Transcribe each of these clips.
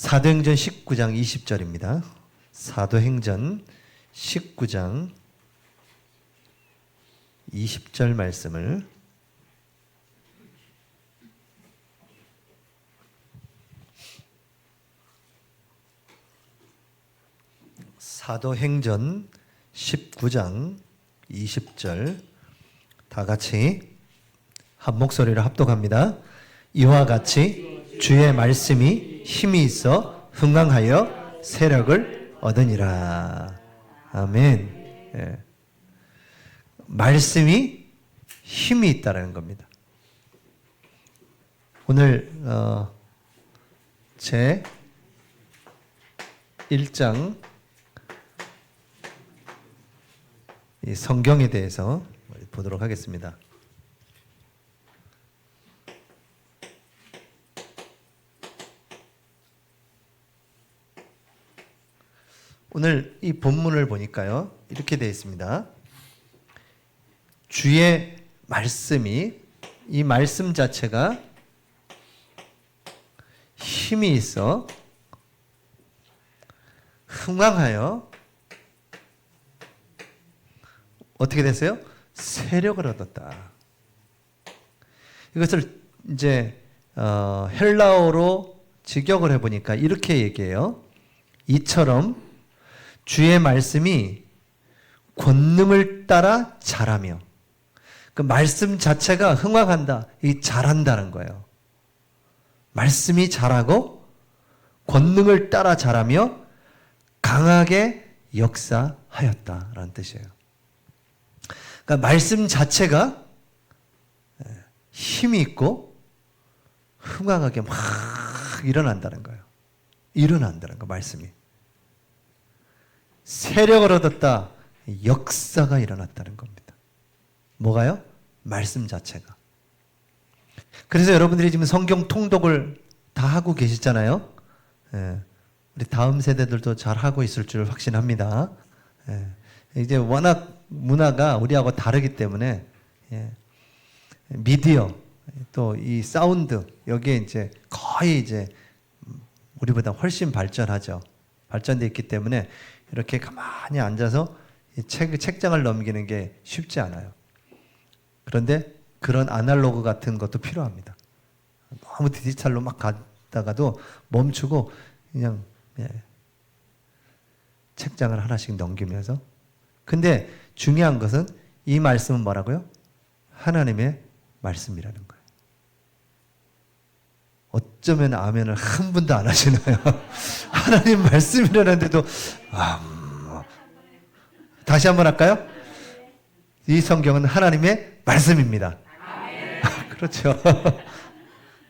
사도행전 19장 20절입니다. 사도행전 19장 20절 말씀을 사도행전 19장 20절 다 같이 한 목소리로 합독합니다. 이와 같이 주의 말씀이 힘이 있어 흥왕하여 세력을 얻으니라. 아멘. 예. 말씀이 힘이 있다라는 겁니다. 오늘 제 1장 이 성경에 대해서 보도록 하겠습니다. 오늘 이 본문을 보니까요, 이렇게 되어 있습니다. 주의 말씀이, 이 말씀 자체가 힘이 있어 흥왕하여 어떻게 됐어요? 세력을 얻었다. 이것을 이제 헬라어로 직역을 해보니까 이렇게 얘기해요. 이처럼 주의 말씀이 권능을 따라 자라며, 그 말씀 자체가 흥왕한다, 이 자란다는 거예요. 말씀이 자라고 권능을 따라 자라며 강하게 역사하였다라는 뜻이에요. 그러니까 말씀 자체가 힘이 있고 흥왕하게 막 일어난다는 거예요. 일어난다는 거, 말씀이. 세력을 얻었다. 역사가 일어났다는 겁니다. 뭐가요? 말씀 자체가. 그래서 여러분들이 지금 성경 통독을 다 하고 계시잖아요. 예. 우리 다음 세대들도 잘 하고 있을 줄 확신합니다. 예. 이제 워낙 문화가 우리하고 다르기 때문에, 예. 미디어, 또 이 사운드, 여기에 이제 거의 이제 우리보다 훨씬 발전하죠. 발전되어 있기 때문에 이렇게 가만히 앉아서 책장을 넘기는 게 쉽지 않아요. 그런데 그런 아날로그 같은 것도 필요합니다. 너무 디지털로 막 가다가도 멈추고 그냥 책장을 하나씩 넘기면서. 근데 중요한 것은 이 말씀은 뭐라고요? 하나님의 말씀이라는 거예요. 어쩌면 아멘을 한 분도 안 하시나요? 하나님 말씀이라는데도 다시 한번 할까요? 이 성경은 하나님의 말씀입니다. 그렇죠.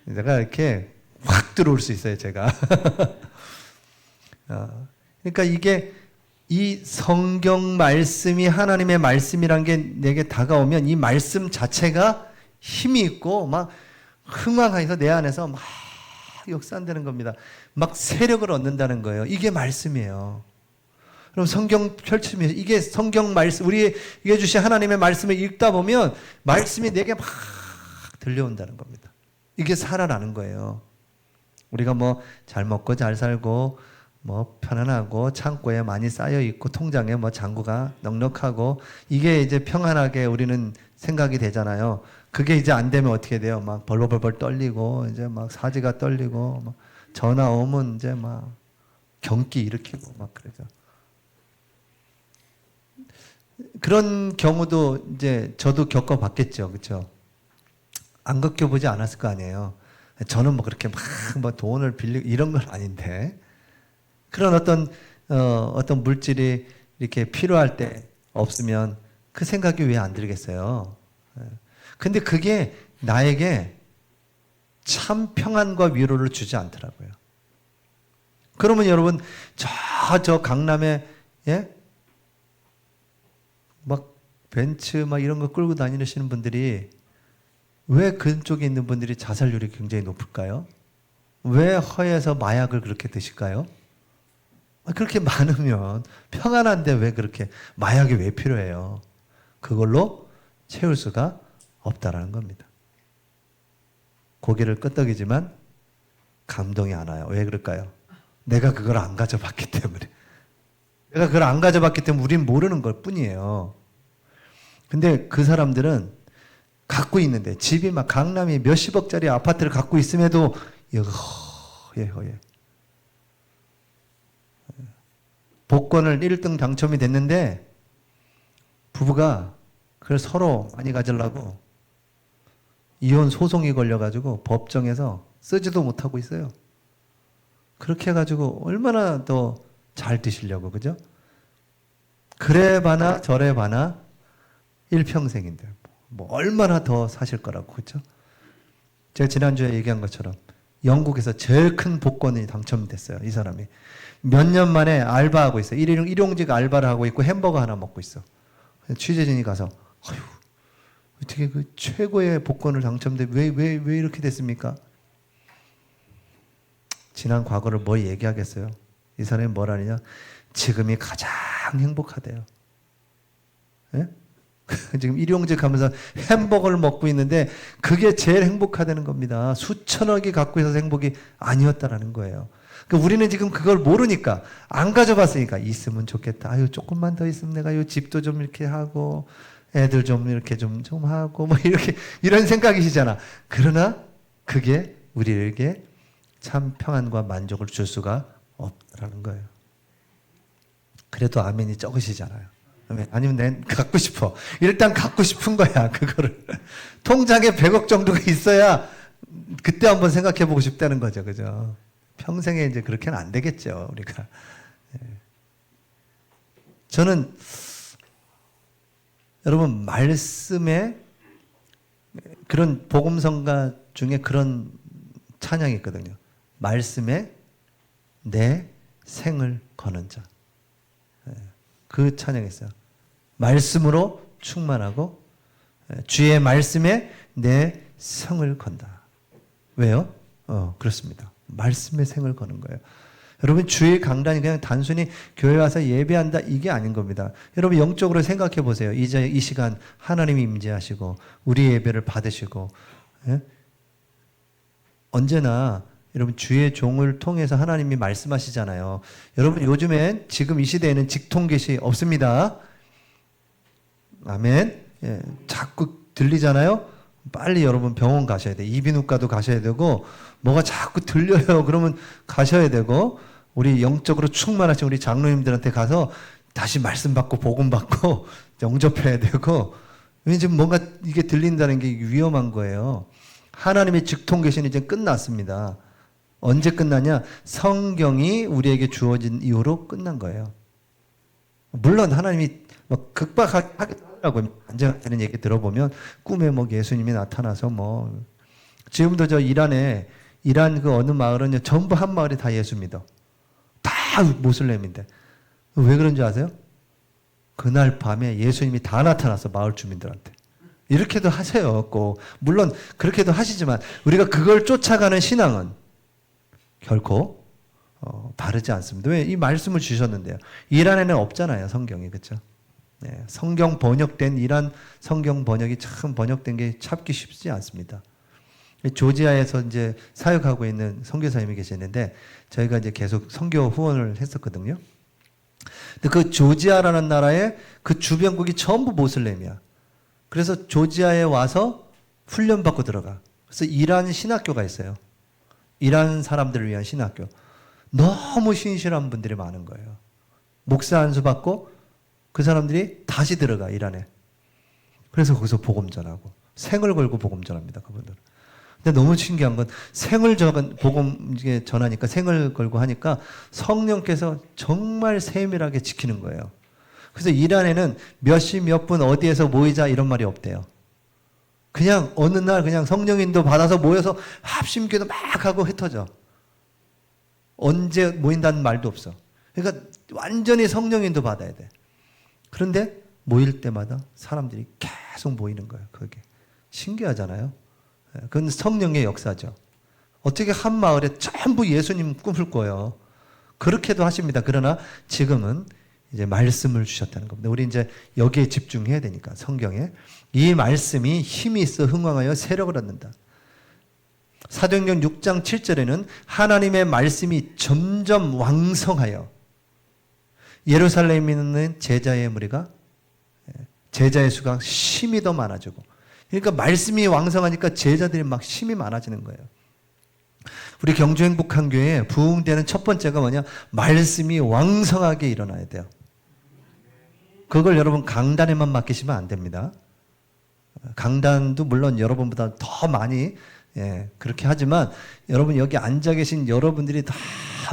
내가 이렇게 확 들어올 수 있어요, 제가. 그러니까 이게 이 성경 말씀이 하나님의 말씀이란 게 내게 다가오면 이 말씀 자체가 힘이 있고 막 흥왕해서 내 안에서 막 역사한다는 겁니다. 막 세력을 얻는다는 거예요. 이게 말씀이에요. 그럼 성경 펼치면서 이게 성경 말씀, 우리에게 주신 하나님의 말씀을 읽다 보면 말씀이 내게 막 들려온다는 겁니다. 이게 살아나는 거예요. 우리가 뭐 잘 먹고 잘 살고 뭐 편안하고 창고에 많이 쌓여 있고 통장에 뭐 잔고가 넉넉하고 이게 이제 평안하게 우리는 생각이 되잖아요. 그게 이제 안 되면 어떻게 돼요? 막 벌벌벌 떨리고 이제 막 사지가 떨리고 막 전화 오면 이제 막 경기 일으키고 막 그러죠. 그런 경우도 이제 저도 겪어봤겠죠, 그렇죠? 안 겪어보지 않았을 거 아니에요. 저는 뭐 그렇게 막 뭐 돈을 빌리고 이런 건 아닌데 그런 어떤 물질이 이렇게 필요할 때 없으면 그 생각이 왜 안 들겠어요? 근데 그게 나에게 참 평안과 위로를 주지 않더라고요. 그러면 여러분 저 강남에 막 벤츠 막 이런 거 끌고 다니시는 분들이 왜 그쪽에 있는 분들이 자살률이 굉장히 높을까요? 왜 허에서 마약을 그렇게 드실까요? 그렇게 많으면 평안한데 왜 그렇게 마약이 왜 필요해요? 그걸로 채울 수가 없다라는 겁니다. 고개를 끄덕이지만 감동이 안 와요. 왜 그럴까요? 내가 그걸 안 가져봤기 때문에. 내가 그걸 안 가져봤기 때문에 우린 모르는 걸 뿐이에요. 근데 그 사람들은 갖고 있는데, 집이 막 강남에 몇십억짜리 아파트를 갖고 있음에도 허예. 복권을 1등 당첨이 됐는데 부부가 그걸 서로 많이 가지려고 이혼 소송이 걸려가지고 법정에서 쓰지도 못하고 있어요. 그렇게 해가지고 얼마나 더 잘 드시려고, 그죠? 그래 봐나 저래 봐나 일평생인데 뭐 얼마나 더 사실 거라고, 그죠? 제가 지난주에 얘기한 것처럼 영국에서 제일 큰 복권이 당첨됐어요. 이 사람이 몇 년 만에 알바하고 있어요. 일용직 알바를 하고 있고 햄버거 하나 먹고 있어. 취재진이 가서 아유, 어떻게 그 최고의 복권을 당첨돼 왜 이렇게 됐습니까? 지난 과거를 뭐 얘기하겠어요? 이 사람이 뭐라느냐? 지금이 가장 행복하대요. 예? 지금 일용직 하면서 햄버거를 먹고 있는데 그게 제일 행복하다는 겁니다. 수천억이 갖고 있어서 행복이 아니었다라는 거예요. 그러니까 우리는 지금 그걸 모르니까, 안 가져봤으니까 있으면 좋겠다. 아유, 조금만 더 있으면 내가 요 집도 좀 이렇게 하고 애들 좀 이렇게 좀 하고 뭐 이렇게 이런 생각이시잖아. 그러나 그게 우리에게 참 평안과 만족을 줄 수가 없다라는 거예요. 그래도 아멘이 적으시잖아요. 아니면 난 갖고 싶어. 일단 갖고 싶은 거야, 그거를. 통장에 100억 정도가 있어야 그때 한번 생각해 보고 싶다는 거죠. 그죠? 평생에 이제 그렇게는 안 되겠죠, 우리가. 저는 여러분, 말씀에 그런 복음성가 중에 그런 찬양이 있거든요. 말씀에 내 생을 거는 자. 그 찬양이 있어요. 말씀으로 충만하고 주의 말씀에 내 성을 건다. 왜요? 그렇습니다. 말씀에 생을 거는 거예요. 여러분, 주의 강단이 그냥 단순히 교회 와서 예배한다 이게 아닌 겁니다. 여러분, 영적으로 생각해 보세요. 이제 이 시간 하나님이 임재하시고 우리 예배를 받으시고, 예? 언제나 여러분 주의 종을 통해서 하나님이 말씀하시잖아요. 여러분, 요즘엔 지금 이 시대에는 직통계시 없습니다. 아멘. 예, 자꾸 들리잖아요. 빨리 여러분 병원 가셔야 돼. 이비인후과도 가셔야 되고, 뭐가 자꾸 들려요. 그러면 가셔야 되고, 우리 영적으로 충만하신 우리 장로님들한테 가서 다시 말씀 받고 복음 받고 영접해야 되고, 지금 뭔가 이게 들린다는 게 위험한 거예요. 하나님의 직통 계시는 이제 끝났습니다. 언제 끝나냐? 성경이 우리에게 주어진 이후로 끝난 거예요. 물론 하나님이 뭐 극박하겠다고 안전하다는 얘기 들어보면 꿈에 뭐 예수님이 나타나서 뭐, 지금도 저 이란 그 어느 마을은 전부 한 마을이 다 예수 믿어. 다 모슬렘인데. 왜 그런지 아세요? 그날 밤에 예수님이 다 나타났어, 마을 주민들한테. 이렇게도 하세요, 꼭. 물론 그렇게도 하시지만 우리가 그걸 쫓아가는 신앙은 결코 바르지 않습니다. 왜? 이 말씀을 주셨는데요. 이란에는 없잖아요, 성경이. 그렇죠? 네, 성경 번역된 이란 성경 번역이 참 번역된 게 찾기 쉽지 않습니다. 조지아에서 이제 사역하고 있는 선교사님이 계시는데 저희가 이제 계속 선교 후원을 했었거든요. 근데 그 조지아라는 나라의 그 주변국이 전부 모슬렘이야. 그래서 조지아에 와서 훈련받고 들어가. 그래서 이란 신학교가 있어요. 이란 사람들을 위한 신학교. 너무 신실한 분들이 많은 거예요. 목사 안수 받고 그 사람들이 다시 들어가, 이란에. 그래서 거기서 복음 전하고 생을 걸고 복음 전합니다, 그분들은. 근데 너무 신기한 건 생을 복음 전하니까, 생을 걸고 하니까 성령께서 정말 세밀하게 지키는 거예요. 그래서 이란에는 몇 시 몇 분 어디에서 모이자 이런 말이 없대요. 그냥 어느 날 그냥 성령인도 받아서 모여서 합심기도 막 하고 흩어져. 언제 모인다는 말도 없어. 그러니까 완전히 성령인도 받아야 돼. 그런데 모일 때마다 사람들이 계속 모이는 거예요. 그게 신기하잖아요. 그건 성령의 역사죠. 어떻게 한 마을에 전부 예수님 꿈을 꿔요. 그렇게도 하십니다. 그러나 지금은 이제 말씀을 주셨다는 겁니다. 우리 이제 여기에 집중해야 되니까, 성경에. 이 말씀이 힘이 있어 흥왕하여 세력을 얻는다. 사도행전 6장 7절에는 하나님의 말씀이 점점 왕성하여 예루살렘에 있는 제자의 무리가 제자의 수가 힘이 더 많아지고, 그러니까 말씀이 왕성하니까 제자들이 막 힘이 많아지는 거예요. 우리 경주행복한교회에 부흥되는 첫 번째가 뭐냐? 말씀이 왕성하게 일어나야 돼요. 그걸 여러분 강단에만 맡기시면 안 됩니다. 강단도 물론 여러분보다 더 많이 그렇게 하지만 여러분 여기 앉아 계신 여러분들이 다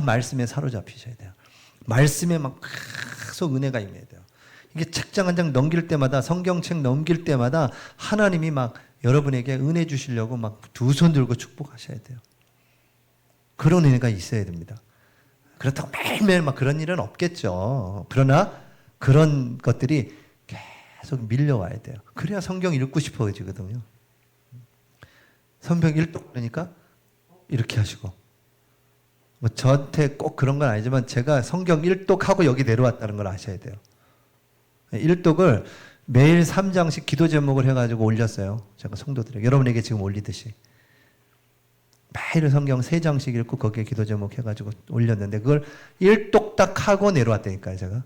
말씀에 사로잡히셔야 돼요. 말씀에 막 계속 은혜가 임해야 돼요. 이게 책장 한 장 넘길 때마다, 성경책 넘길 때마다 하나님이 막 여러분에게 은혜 주시려고 막 두 손 들고 축복하셔야 돼요. 그런 은혜가 있어야 됩니다. 그렇다고 매일매일 막 그런 일은 없겠죠. 그러나 그런 것들이 계속 밀려와야 돼요. 그래야 성경 읽고 싶어지거든요. 성경 읽도 그러니까 이렇게 하시고, 뭐 저한테 꼭 그런 건 아니지만 제가 성경 일독하고 여기 내려왔다는 걸 아셔야 돼요. 일독을 매일 3장씩 기도 제목을 해가지고 올렸어요. 제가 성도들에게, 여러분에게 지금 올리듯이. 매일 성경 3장씩 읽고 거기에 기도 제목 해가지고 올렸는데 그걸 일독 딱 하고 내려왔다니까요, 제가.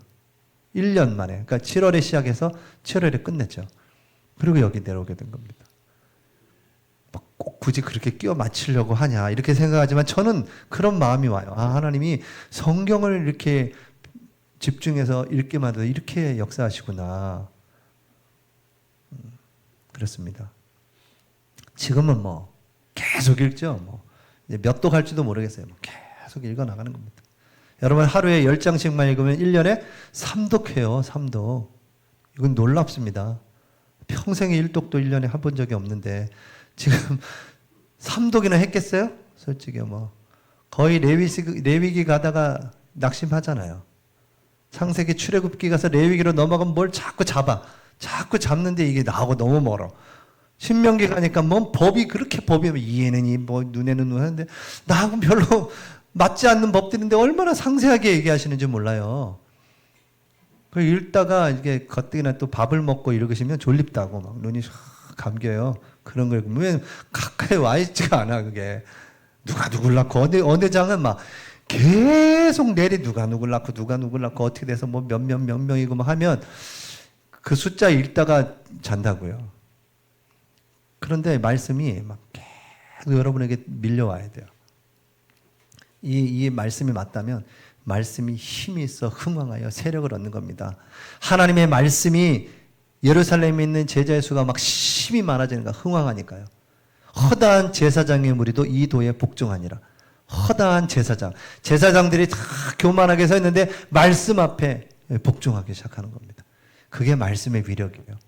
1년 만에. 그러니까 7월에 시작해서 7월에 끝냈죠. 그리고 여기 내려오게 된 겁니다. 꼭 굳이 그렇게 끼워 맞추려고 하냐 이렇게 생각하지만 저는 그런 마음이 와요. 아, 하나님이 성경을 이렇게 집중해서 읽기만 해도 이렇게 역사하시구나. 그렇습니다. 지금은 뭐 계속 읽죠. 뭐 이제 몇 독 할지도 모르겠어요. 뭐 계속 읽어 나가는 겁니다. 여러분 하루에 10장씩만 읽으면 1년에 3독해요. 3독. 이건 놀랍습니다. 평생에 1독도 1년에 해본 적이 없는데 지금 3독이나 했겠어요? 솔직히 뭐 거의 레위기 가다가 낙심하잖아요. 창세기 출애굽기 가서 레위기로 넘어가면 뭘 자꾸 잡는데 이게 나하고 너무 멀어. 신명기 가니까 뭐 법이 그렇게 법이 이해는 뭐 눈에는 눈 하는데 나하고 별로 맞지 않는 법들인데 얼마나 상세하게 얘기하시는지 몰라요. 그 읽다가 이게 가뜩이나 또 밥을 먹고 읽으시면 졸립다고 막 눈이 샥 감겨요. 그런 걸 읽으면 가까이 와 있지가 않아. 그게 누가 누굴 낳고 어느 장은 막 계속 내리 누가 누굴 낳고 어떻게 돼서 뭐 몇 명이고 막 하면 그 숫자 읽다가 잔다고요. 그런데 말씀이 막 계속 여러분에게 밀려와야 돼요. 이 말씀이 맞다면 말씀이 힘이 있어 흥왕하여 세력을 얻는 겁니다. 하나님의 말씀이 예루살렘에 있는 제자의 수가 막 힘이 많아지는 거야. 흥왕하니까요. 허다한 제사장의 무리도 이 도에 복종하니라. 허다한 제사장들이 다 교만하게 서 있는데 말씀 앞에 복종하기 시작하는 겁니다. 그게 말씀의 위력이에요.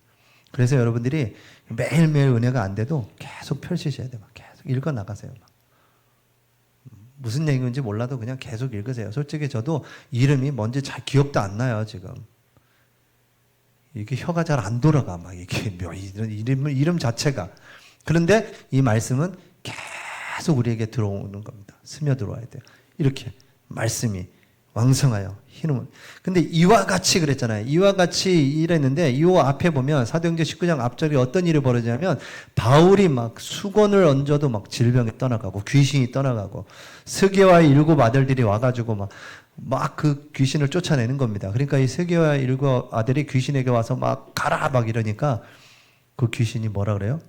그래서 여러분들이 매일매일 은혜가 안 돼도 계속 펼치셔야 돼요. 계속 읽어 나가세요. 무슨 얘기인지 몰라도 그냥 계속 읽으세요. 솔직히 저도 이름이 뭔지 잘 기억도 안 나요, 지금. 이게 혀가 잘 안 돌아가, 막 이게 이름 자체가. 그런데 이 말씀은 계속 우리에게 들어오는 겁니다. 스며 들어와야 돼요. 이렇게 말씀이 왕성하여 희노문. 근데 이와 같이 그랬잖아요. 이와 같이 이랬는데 이 앞에 보면 사도행전 19장 앞절에 어떤 일이 벌어지냐면 바울이 막 수건을 얹어도 막 질병이 떠나가고 귀신이 떠나가고 스게와 7 아들들이 와가지고 막 그 귀신을 쫓아내는 겁니다. 그러니까 이 스게와 7 아들이 귀신에게 와서 막 가라 막 이러니까 그 귀신이 뭐라 그래요?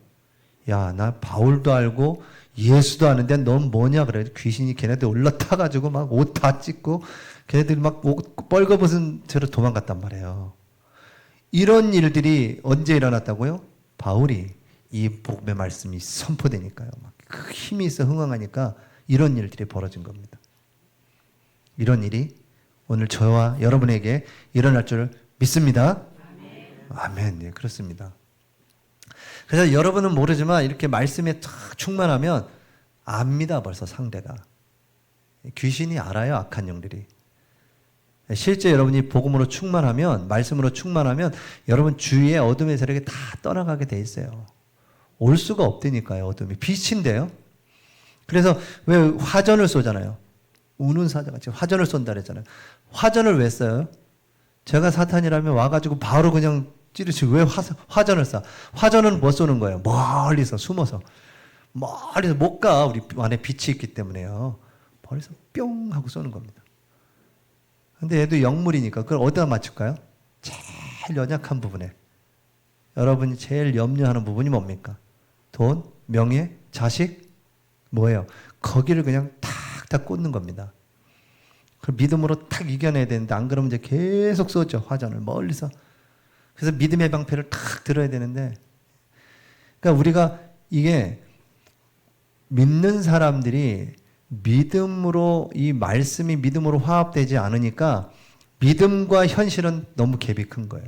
야, 나 바울도 알고 예수도 아는데 넌 뭐냐 그래. 귀신이 걔네들 올라타가지고 막 옷 다 찢고 걔네들 막 뻘거벗은 채로 도망갔단 말이에요. 이런 일들이 언제 일어났다고요? 바울이 이 복음의 말씀이 선포되니까요. 막 그 힘이 있어 흥황하니까 이런 일들이 벌어진 겁니다. 이런 일이 오늘 저와 여러분에게 일어날 줄 믿습니다. 아멘. 네, 그렇습니다. 그래서 여러분은 모르지만 이렇게 말씀에 탁 충만하면 압니다. 벌써 상대가. 귀신이 알아요. 악한 영들이. 실제 여러분이 복음으로 충만하면, 말씀으로 충만하면 여러분 주위에 어둠의 세력이 다 떠나가게 돼 있어요. 올 수가 없다니까요. 어둠이. 빛인데요. 그래서 왜 화전을 쏘잖아요. 우는 사자같이 화전을 쏜다 그랬잖아요. 화전을 왜 써요? 제가 사탄이라면 와가지고 바로 그냥 찌르치고 왜 화전을 쏴? 화전은 뭐 쏘는 거예요? 멀리서 숨어서. 멀리서 못 가. 우리 안에 빛이 있기 때문에요. 멀리서 뿅 하고 쏘는 겁니다. 근데 얘도 영물이니까 그걸 어디다 맞출까요? 제일 연약한 부분에. 여러분이 제일 염려하는 부분이 뭡니까? 돈, 명예, 자식, 뭐예요? 거기를 그냥 탁탁 꽂는 겁니다. 그 믿음으로 탁 이겨내야 되는데 안 그러면 이제 계속 쏘죠. 화전을 멀리서. 그래서 믿음의 방패를 탁 들어야 되는데, 그러니까 우리가 이게 믿는 사람들이 믿음으로, 이 말씀이 믿음으로 화합되지 않으니까 믿음과 현실은 너무 갭이 큰 거예요.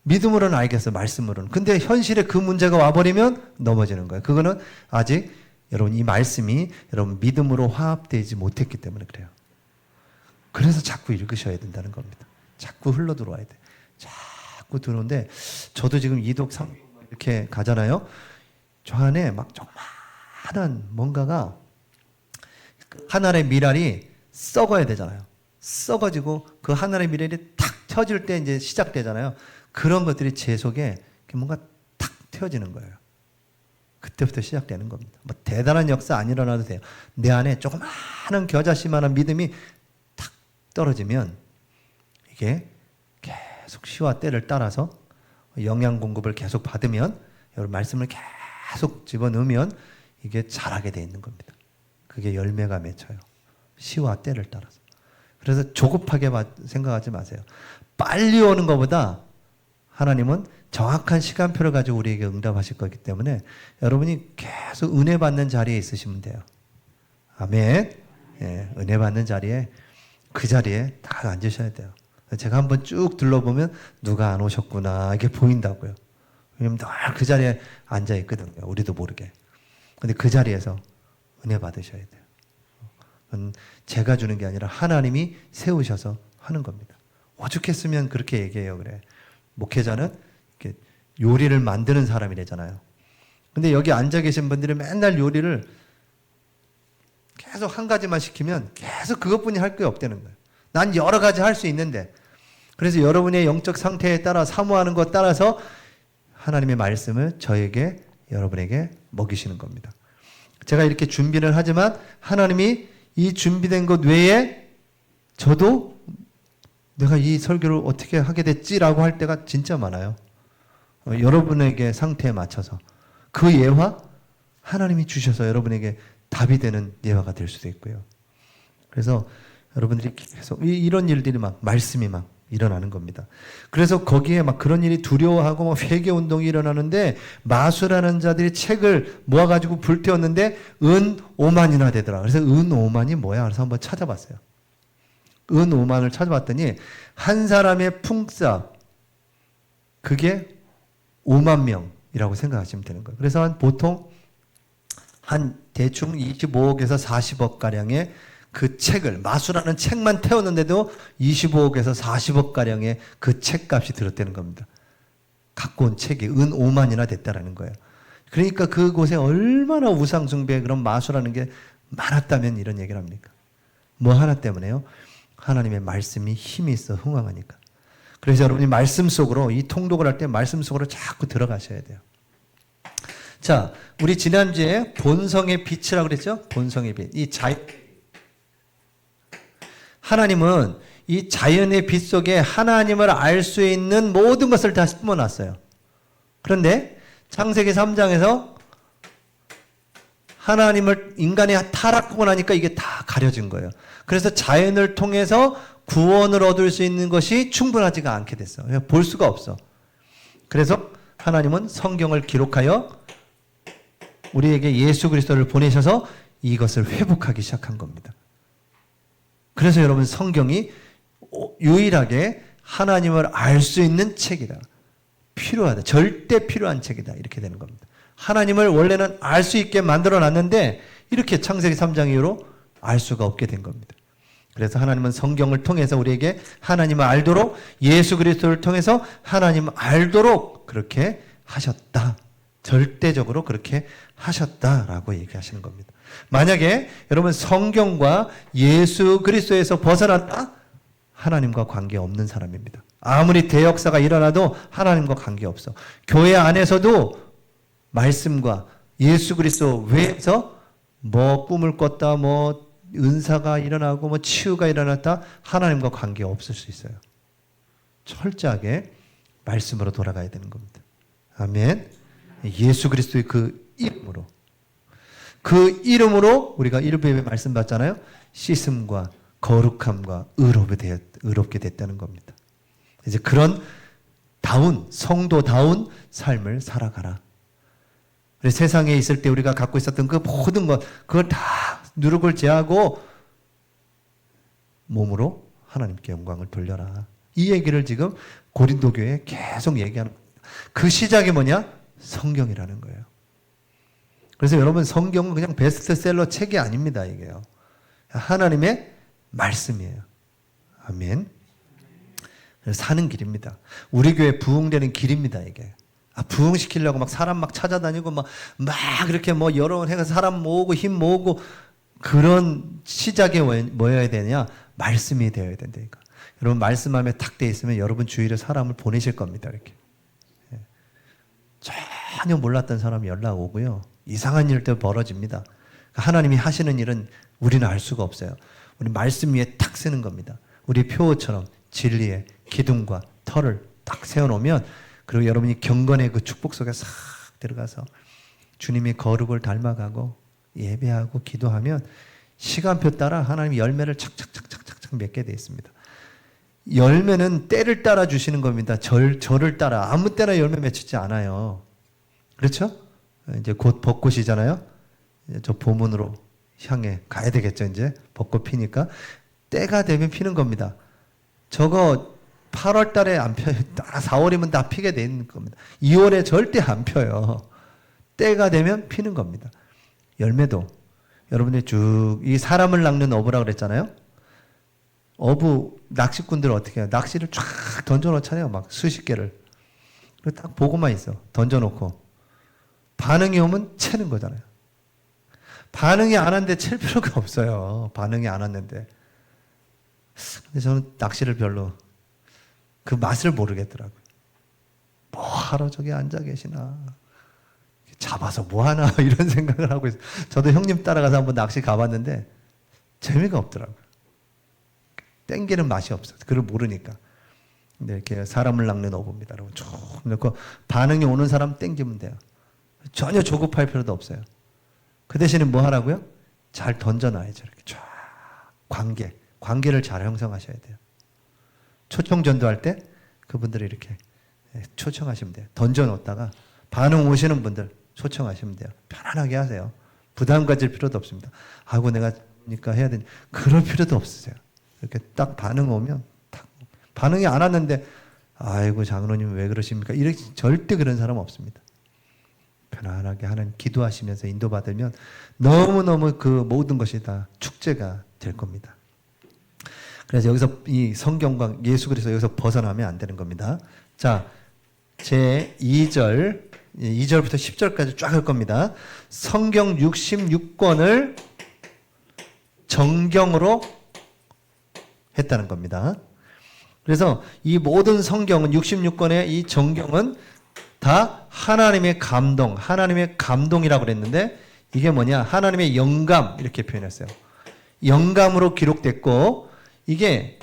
믿음으로는 알겠어요. 말씀으로는. 근데 현실에 그 문제가 와버리면 넘어지는 거예요. 그거는 아직 여러분 이 말씀이 여러분 믿음으로 화합되지 못했기 때문에 그래요. 그래서 자꾸 읽으셔야 된다는 겁니다. 자꾸 흘러 들어와야 돼. 자꾸 들어오는데 저도 지금 이독 삼 이렇게 가잖아요. 저 안에 막 조그마한 뭔가가 하늘의 미랄이 썩어야 되잖아요. 썩어지고 그 하늘의 미랄이 탁 펴질 때 이제 시작되잖아요. 그런 것들이 제 속에 뭔가 탁 튀어지는 거예요. 그때부터 시작되는 겁니다. 뭐 대단한 역사 안 일어나도 돼요. 내 안에 조그마한 겨자씨만한 믿음이 탁 떨어지면 이게 계속 시와 때를 따라서 영양 공급을 계속 받으면, 여러분 말씀을 계속 집어넣으면 이게 자라게 돼 있는 겁니다. 그게 열매가 맺혀요. 시와 때를 따라서. 그래서 조급하게 생각하지 마세요. 빨리 오는 것보다 하나님은 정확한 시간표를 가지고 우리에게 응답하실 거기 때문에 여러분이 계속 은혜 받는 자리에 있으시면 돼요. 아멘. 예, 은혜 받는 자리에, 그 자리에 딱 앉으셔야 돼요. 제가 한번 쭉 둘러보면 누가 안 오셨구나 이게 보인다고요. 왜냐면 늘 그 자리에 앉아 있거든요. 우리도 모르게. 근데 그 자리에서 은혜 받으셔야 돼요. 그건 제가 주는 게 아니라 하나님이 세우셔서 하는 겁니다. 오죽했으면 그렇게 얘기해요. 그래. 목회자는 이렇게 요리를 만드는 사람이래잖아요. 근데 여기 앉아 계신 분들이 맨날 요리를 계속 한 가지만 시키면 계속 그것뿐이 할 게 없다는 거예요. 난 여러 가지 할 수 있는데. 그래서 여러분의 영적 상태에 따라 사모하는 것 따라서 하나님의 말씀을 저에게, 여러분에게 먹이시는 겁니다. 제가 이렇게 준비를 하지만 하나님이 이 준비된 것 외에 저도 내가 이 설교를 어떻게 하게 됐지라고 할 때가 진짜 많아요. 여러분에게 상태에 맞춰서 그 예화 하나님이 주셔서 여러분에게 답이 되는 예화가 될 수도 있고요. 그래서 여러분들이 계속 이런 일들이 막 말씀이 막 일어나는 겁니다. 그래서 거기에 막 그런 일이 두려워하고 막 회개 운동이 일어나는데 마술하는 자들이 책을 모아가지고 불태웠는데 은 5만이나 되더라. 그래서 은 5만이 뭐야? 그래서 한번 찾아봤어요. 은 5만을 찾아봤더니 한 사람의 품삯, 그게 5만 명이라고 생각하시면 되는 거예요. 그래서 보통 한 대충 25억에서 40억 가량의 그 책을, 마술하는 책만 태웠는데도 25억에서 40억 가량의 그 책값이 들었다는 겁니다. 갖고 온 책이 은 5만이나 됐다라는 거예요. 그러니까 그곳에 얼마나 우상 숭배, 그런 마술하는 게 많았다면 이런 얘기를 합니까? 뭐 하나 때문에요? 하나님의 말씀이 힘이 있어 흥황하니까. 그래서 여러분이 말씀 속으로, 이 통독을 할 때 말씀 속으로 자꾸 들어가셔야 돼요. 자, 우리 지난주에 본성의 빛이라고 그랬죠? 본성의 빛. 하나님은 이 자연의 빛 속에 하나님을 알 수 있는 모든 것을 다 심어놨어요. 그런데 창세기 3장에서 하나님을, 인간이 타락하고 나니까 이게 다 가려진 거예요. 그래서 자연을 통해서 구원을 얻을 수 있는 것이 충분하지가 않게 됐어요. 볼 수가 없어. 그래서 하나님은 성경을 기록하여 우리에게 예수 그리스도를 보내셔서 이것을 회복하기 시작한 겁니다. 그래서 여러분 성경이 유일하게 하나님을 알 수 있는 책이다. 필요하다. 절대 필요한 책이다. 이렇게 되는 겁니다. 하나님을 원래는 알 수 있게 만들어 놨는데 이렇게 창세기 3장 이후로 알 수가 없게 된 겁니다. 그래서 하나님은 성경을 통해서 우리에게 하나님을 알도록, 예수 그리스도를 통해서 하나님을 알도록 그렇게 하셨다. 절대적으로 그렇게 하셨다라고 얘기하시는 겁니다. 만약에 여러분 성경과 예수 그리스도에서 벗어났다? 하나님과 관계없는 사람입니다. 아무리 대역사가 일어나도 하나님과 관계없어. 교회 안에서도 말씀과 예수 그리스도 외에서 뭐 꿈을 꿨다, 뭐 은사가 일어나고 뭐 치유가 일어났다, 하나님과 관계 없을 수 있어요. 철저하게 말씀으로 돌아가야 되는 겁니다. 아멘. 예수 그리스도의 그 이름으로, 그 이름으로 우리가 1부에 말씀 받잖아요. 씻음과 거룩함과 의롭게 됐다는 겁니다. 이제 그런 성도다운 삶을 살아가라. 세상에 있을 때 우리가 갖고 있었던 그 모든 것, 그걸 다 누룩을 제하고 몸으로 하나님께 영광을 돌려라. 이 얘기를 지금 고린도 교회에 계속 얘기하는 겁니다. 그 시작이 뭐냐? 성경이라는 거예요. 그래서 여러분, 성경은 그냥 베스트셀러 책이 아닙니다. 이게요. 하나님의 말씀이에요. 아멘. 사는 길입니다. 우리 교회 부흥되는 길입니다. 이게. 부흥시키려고 막 사람 막 찾아다니고 막 그렇게 뭐 여론해서 사람 모으고 힘 모으고 그런 시작에 뭐여야 되냐? 말씀이 되어야 된다니까. 여러분, 말씀 안에 탁 돼 있으면 여러분 주위로 사람을 보내실 겁니다. 이렇게. 전혀 몰랐던 사람이 연락 오고요. 이상한 일들 벌어집니다. 하나님이 하시는 일은 우리는 알 수가 없어요. 우리 말씀 위에 탁 쓰는 겁니다. 우리 표어처럼 진리의 기둥과 털을 딱 세워놓으면, 그리고 여러분이 경건의 그 축복 속에 싹 들어가서 주님의 거룩을 닮아가고 예배하고 기도하면 시간표 따라 하나님이 열매를 착착착착착 맺게 되어 있습니다. 열매는 때를 따라 주시는 겁니다. 절을 따라 아무 때나 열매 맺히지 않아요. 그렇죠? 이제 곧 벚꽃이잖아요. 저 봄으로 향해 가야 되겠죠. 이제 벚꽃 피니까 때가 되면 피는 겁니다. 저거 8월 달에 안 펴요. 4월이면 다 피게 돼 있는 겁니다. 2월에 절대 안 펴요. 때가 되면 피는 겁니다. 열매도 여러분들이 쭉 이 사람을 낚는 어부라 그랬잖아요. 어부 낚시꾼들 어떻게 해요? 낚시를 쫙 던져놓잖아요. 막 수십 개를. 그리고 딱 보고만 있어. 던져놓고 반응이 오면 채는 거잖아요. 반응이 안 왔는데 칠 필요가 없어요. 반응이 안 왔는데. 근데 저는 낚시를 별로 그 맛을 모르겠더라고요. 뭐 하러 저기 앉아 계시나. 잡아서 뭐 하나 이런 생각을 하고 있어요. 저도 형님 따라가서 한번 낚시 가봤는데 재미가 없더라고요. 땡기는 맛이 없어요. 그걸 모르니까. 근데 이렇게 사람을 낚는 어부입니다. 여러분 쭉 넣고 반응이 오는 사람 땡기면 돼요. 전혀 조급할 필요도 없어요. 그 대신에 뭐 하라고요? 잘 던져놔야죠. 이렇게 쫙. 관계를 잘 형성하셔야 돼요. 초청 전도할 때 그분들이 이렇게 초청하시면 돼요. 던져놓다가 반응 오시는 분들 초청하시면 돼요. 편안하게 하세요. 부담 가질 필요도 없습니다. 아이고 내가 그러니까 해야 되니 그럴 필요도 없으세요. 이렇게 딱 반응 오면 딱 반응이 안 왔는데 아이고 장로님 왜 그러십니까? 이렇게 절대 그런 사람 없습니다. 편안하게 하는 기도하시면서 인도받으면 너무너무 그 모든 것이 다 축제가 될 겁니다. 그래서 여기서 이 성경과 예수 그리스도 여기서 벗어나면 안 되는 겁니다. 자, 제 2절부터 10절까지 쫙 할 겁니다. 성경 66권을 정경으로 했다는 겁니다. 그래서 이 모든 성경은 66권의 이 정경은 다 하나님의 감동, 하나님의 감동이라고 그랬는데 이게 뭐냐? 하나님의 영감 이렇게 표현했어요. 영감으로 기록됐고 이게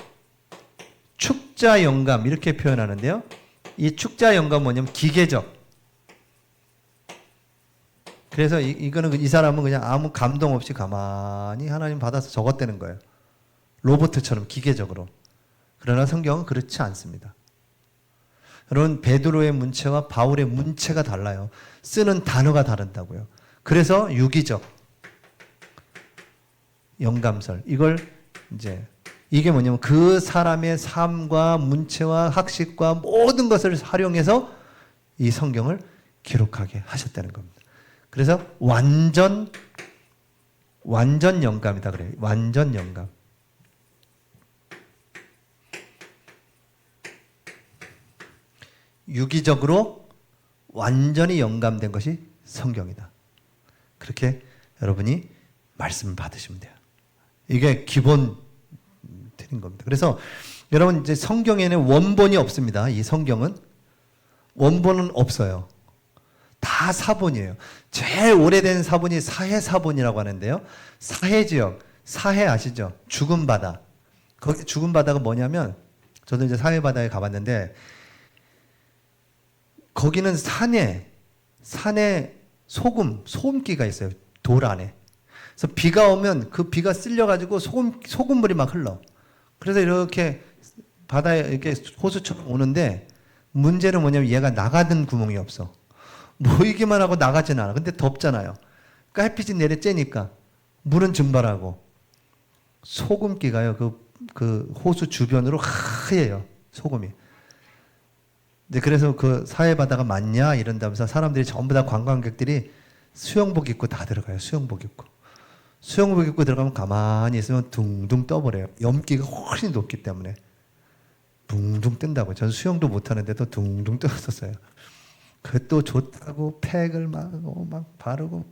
축자 영감 이렇게 표현하는데요. 이 축자 영감 뭐냐면 기계적. 그래서 이거는 이 사람은 그냥 아무 감동 없이 가만히 하나님 받아서 적었다는 거예요. 로봇처럼 기계적으로. 그러나 성경은 그렇지 않습니다. 여러분 베드로의 문체와 바울의 문체가 달라요. 쓰는 단어가 다른다고요. 그래서 유기적 영감설 이걸 이제 이게 뭐냐면 그 사람의 삶과 문체와 학식과 모든 것을 활용해서 이 성경을 기록하게 하셨다는 겁니다. 그래서 완전 영감이다 그래요. 완전 영감. 유기적으로 완전히 영감된 것이 성경이다. 그렇게 여러분이 말씀을 받으시면 돼요. 이게 기본 드린 겁니다. 그래서 여러분 이제 성경에는 원본이 없습니다. 이 성경은 원본은 없어요. 다 사본이에요. 제일 오래된 사본이 사해 사본이라고 하는데요. 사해 지역, 사해 아시죠? 죽은 바다. 거기 죽은 바다가 뭐냐면 저도 이제 사해 바다에 가봤는데 거기는 산에 소금기가 있어요. 돌 안에. 그래서 비가 오면 그 비가 쓸려가지고 소금물이 막 흘러. 그래서 이렇게 바다에 이렇게 호수처럼 오는데 문제는 뭐냐면 얘가 나가는 구멍이 없어. 모이기만 하고 나가지는 않아. 근데 덥잖아요. 그러니까 햇빛이 내려 쬐니까 물은 증발하고 소금기가요. 그 호수 주변으로 하얘요. 소금이. 근데 그래서 그 사해 바다가 맞냐 이런다면서 사람들이 전부 다 관광객들이 수영복 입고 다 들어가요. 수영복 입고 들어가면 가만히 있으면 둥둥 떠버려요. 염기가 훨씬 높기 때문에 둥둥 뜬다고. 저는 수영도 못하는데도 둥둥 떠었어요. 그것도 좋다고 팩을 막 바르고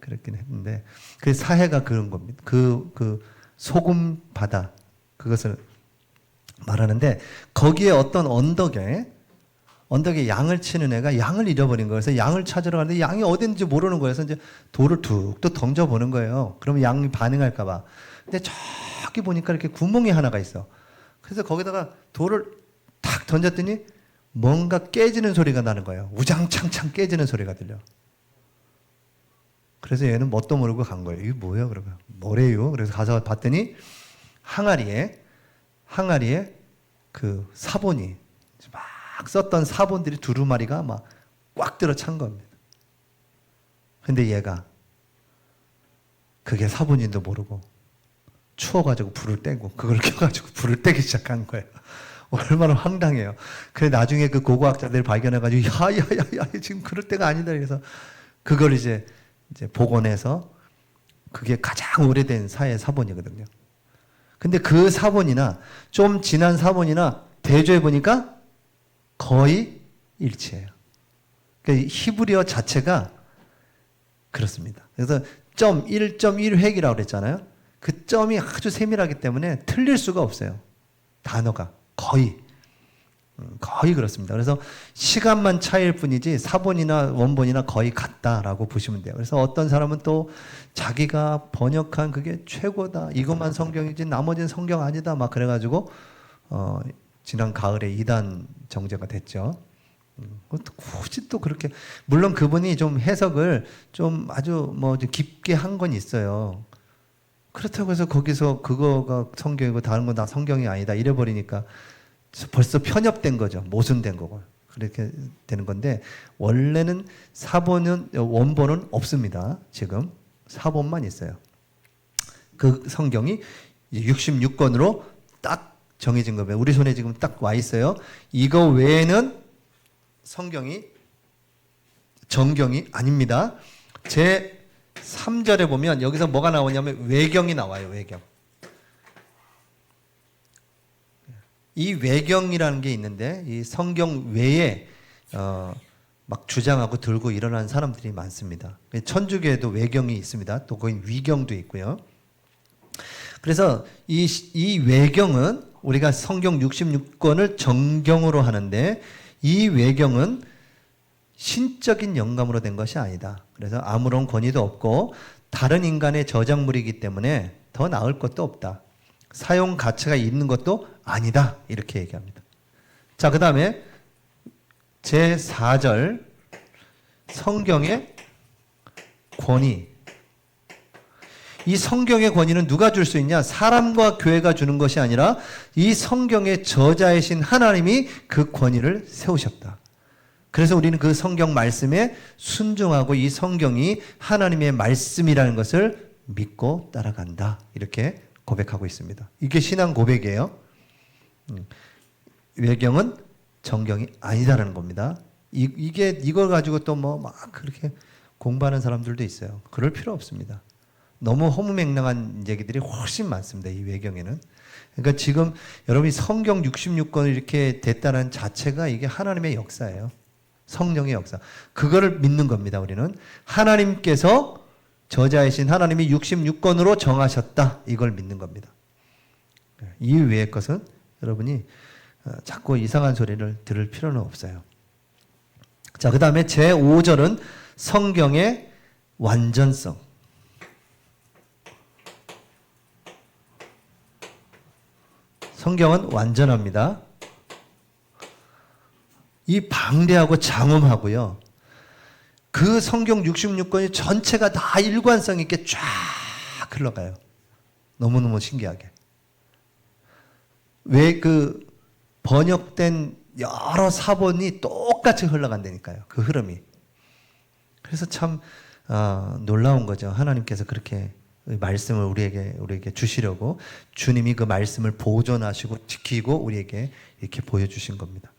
그랬긴 했는데 그 사해가 그런 겁니다. 그 소금 바다 그것을 말하는데 거기에 어떤 언덕에 양을 치는 애가 양을 잃어버린 거예요. 그래서 양을 찾으러 가는데 양이 어딘지 모르는 거예요. 그래서 이제 돌을 툭툭 던져보는 거예요. 그러면 양이 반응할까 봐. 근데 저기 보니까 이렇게 구멍이 하나가 있어. 그래서 거기다가 돌을 탁 던졌더니 뭔가 깨지는 소리가 나는 거예요. 우장창창 깨지는 소리가 들려. 그래서 얘는 뭣도 모르고 간 거예요. 이게 뭐야? 그러면 뭐래요? 그래서 가서 봤더니 항아리에 그 사본이 막 썼던 사본들이 두루마리가 막 꽉 들어 찬 겁니다. 근데 얘가 그게 사본인도 모르고 추워가지고 불을 떼고 그걸 켜가지고 불을 떼기 시작한 거예요. 얼마나 황당해요. 그래 나중에 그 고고학자들이 발견해가지고 야야야야 지금 그럴 때가 아니다. 그래서 그걸 이제 복원해서 그게 가장 오래된 사해 사본이거든요. 근데 그 사본이나 좀 지난 사본이나 대조해 보니까 거의 일치해요. 그러니까 히브리어 자체가 그렇습니다. 그래서 1.1획이라고 그랬잖아요. 그 점이 아주 세밀하기 때문에 틀릴 수가 없어요. 단어가 거의 그렇습니다. 그래서 시간만 차이일 뿐이지 사본이나 원본이나 거의 같다라고 보시면 돼요. 그래서 어떤 사람은 또 자기가 번역한 그게 최고다. 이것만 성경이지 나머지는 성경 아니다. 막 그래가지고 지난 가을에 이단 정제가 됐죠. 굳이 또 그렇게 물론 그분이 좀 해석을 좀 아주 깊게 한 건 있어요. 그렇다고 해서 거기서 그거가 성경이고 다른 건 다 성경이 아니다 이래버리니까 벌써 편협된 거죠. 모순된 거고 그렇게 되는 건데 원래는 원본은 없습니다. 지금 사본만 있어요. 그 성경이 66권으로 딱 정해진 거예요. 우리 손에 지금 딱 와 있어요. 이거 외에는 정경이 아닙니다. 제 3절에 보면 여기서 뭐가 나오냐면 외경이 나와요. 외경. 이 외경이라는 게 있는데 이 성경 외에 막 주장하고 들고 일어나는 사람들이 많습니다. 천주교에도 외경이 있습니다. 또 거기 위경도 있고요. 그래서 이 외경은 우리가 성경 66권을 정경으로 하는데 이 외경은 신적인 영감으로 된 것이 아니다. 그래서 아무런 권위도 없고 다른 인간의 저작물이기 때문에 더 나을 것도 없다. 사용 가치가 있는 것도 아니다. 이렇게 얘기합니다. 자, 그 다음에 제4절 성경의 권위. 이 성경의 권위는 누가 줄 수 있냐? 사람과 교회가 주는 것이 아니라 이 성경의 저자이신 하나님이 그 권위를 세우셨다. 그래서 우리는 그 성경 말씀에 순종하고 이 성경이 하나님의 말씀이라는 것을 믿고 따라간다. 이렇게 고백하고 있습니다. 이게 신앙 고백이에요. 외경은 정경이 아니다라는 겁니다. 이걸 가지고 또 막 그렇게 공부하는 사람들도 있어요. 그럴 필요 없습니다. 너무 허무맹랑한 얘기들이 훨씬 많습니다. 이 외경에는. 그러니까 지금 여러분이 성경 66권이 이렇게 됐다는 자체가 이게 하나님의 역사예요. 성령의 역사. 그거를 믿는 겁니다. 우리는. 하나님께서 저자이신 하나님이 66권으로 정하셨다. 이걸 믿는 겁니다. 이 외의 것은 여러분이 자꾸 이상한 소리를 들을 필요는 없어요. 자, 그 다음에 제5절은 성경의 완전성. 성경은 완전합니다. 이 방대하고 장엄하고요. 그 성경 66권이 전체가 다 일관성 있게 쫙 흘러가요. 너무너무 신기하게. 왜 그 번역된 여러 사본이 똑같이 흘러간다니까요. 그 흐름이. 그래서 참 놀라운 거죠. 하나님께서 그렇게 말씀을 우리에게 주시려고 주님이 그 말씀을 보존하시고 지키고 우리에게 이렇게 보여주신 겁니다.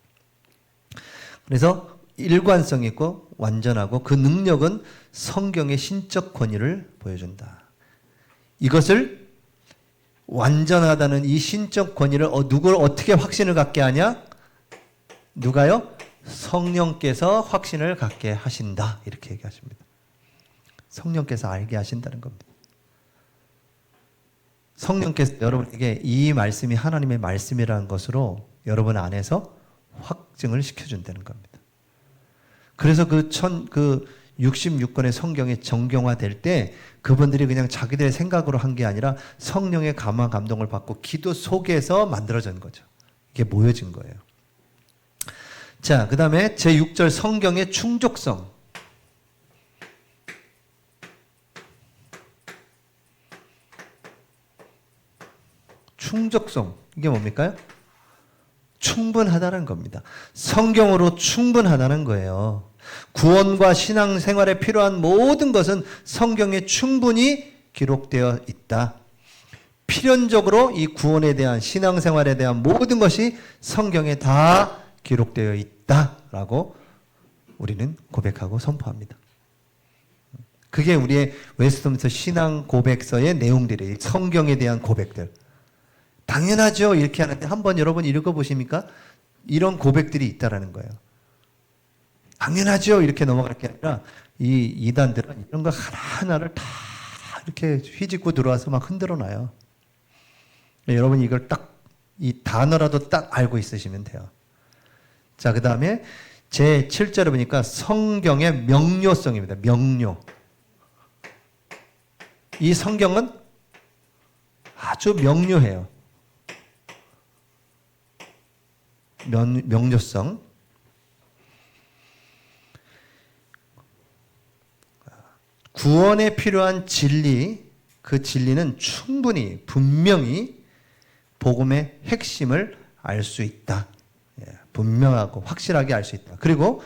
그래서 일관성 있고 완전하고 그 능력은 성경의 신적 권위를 보여준다. 이것을 완전하다는 이 신적 권위를 누구를 어떻게 확신을 갖게 하냐? 누가요? 성령께서 확신을 갖게 하신다. 이렇게 얘기하십니다. 성령께서 알게 하신다는 겁니다. 성령께서 여러분에게 이 말씀이 하나님의 말씀이라는 것으로 여러분 안에서 확증을 시켜준다는 겁니다. 그래서 그 66권의 성경이 정경화될 때 그분들이 그냥 자기들의 생각으로 한 게 아니라 성령의 감화 감동을 받고 기도 속에서 만들어진 거죠. 이게 모여진 거예요. 자, 그 다음에 제6절 성경의 충족성. 충족성. 이게 뭡니까? 충분하다는 겁니다. 성경으로 충분하다는 거예요. 구원과 신앙생활에 필요한 모든 것은 성경에 충분히 기록되어 있다. 필연적으로 이 구원에 대한 신앙생활에 대한 모든 것이 성경에 다 기록되어 있다라고 우리는 고백하고 선포합니다. 그게 우리의 웨스트민스터 신앙 고백서의 내용들이에요. 성경에 대한 고백들. 당연하죠. 이렇게 하는데 한번 여러분 읽어보십니까? 이런 고백들이 있다라는 거예요. 당연하죠. 이렇게 넘어갈 게 아니라 이 이단들은 이런 거 하나하나를 다 이렇게 휘짓고 들어와서 막 흔들어 놔요. 여러분 이걸 딱 이 단어라도 딱 알고 있으시면 돼요. 자, 그 다음에 제 7절에 보니까 성경의 명료성입니다. 명료. 이 성경은 아주 명료해요. 명료성. 구원에 필요한 진리, 그 진리는 충분히 분명히 복음의 핵심을 알 수 있다. 분명하고 확실하게 알 수 있다. 그리고